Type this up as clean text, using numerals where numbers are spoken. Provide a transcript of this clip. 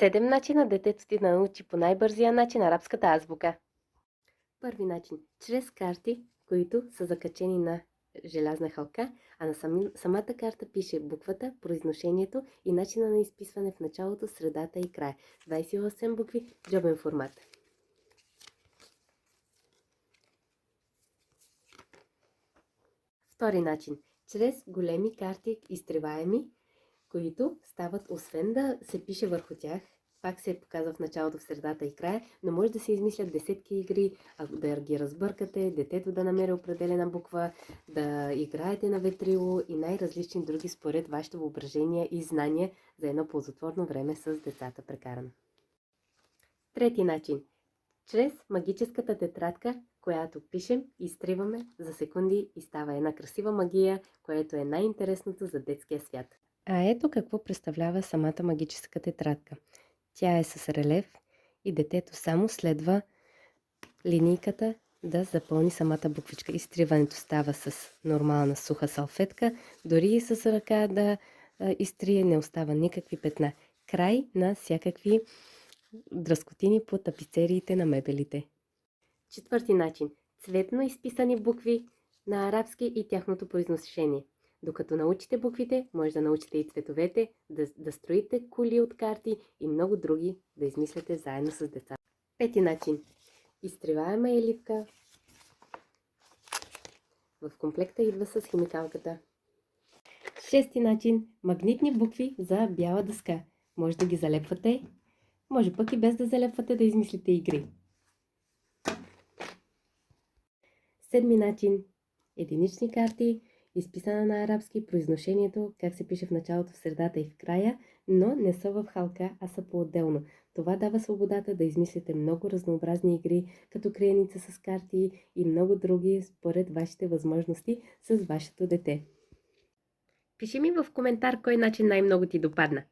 7 начина детето ти да научи по най-бързия начин арабската азбука. Първи начин. Чрез карти, които са закачени на желязна халка, а на самата карта пише буквата, произношението и начина на изписване в началото, средата и края. 28 букви, джобен формат. Втори начин. Чрез големи карти, изтриваеми, които стават, освен да се пише върху тях, пак се показва в началото, в средата и края, но може да се измислят десетки игри, да ги разбъркате, детето да намери определена буква, да играете на ветрило и най-различни други според вашето въображение и знания за едно ползотворно време с децата прекарано. Трети начин. Чрез магическата тетрадка, която пишем, изтриваме за секунди и става една красива магия, което е най-интересното за детския свят. А ето какво представлява самата магическа тетрадка. Тя е с релеф и детето само следва линийката да запълни самата буквичка. Изтриването става с нормална суха салфетка, дори и с ръка да изтрие, не остава никакви петна. Край на всякакви дръскотини по тапицериите на мебелите. Четвърти начин. Цветно изписани букви на арабски и тяхното произношение. Докато научите буквите, може да научите и цветовете, да строите кули от карти и много други да измисляте заедно с деца. Пети начин. Изтриваема еливка. В комплекта идва с химикалката. Шести начин. Магнитни букви за бяла дъска. Може да ги залепвате, може пък и без да залепвате да измислите игри. Седми начин. Единични карти, изписана на арабски, произношението, как се пише в началото, в средата и в края, но не са в халка, а са по-отделно. Това дава свободата да измислите много разнообразни игри, като криеница с карти и много други, според вашите възможности с вашето дете. Пиши ми в коментар кой начин най-много ти допадна.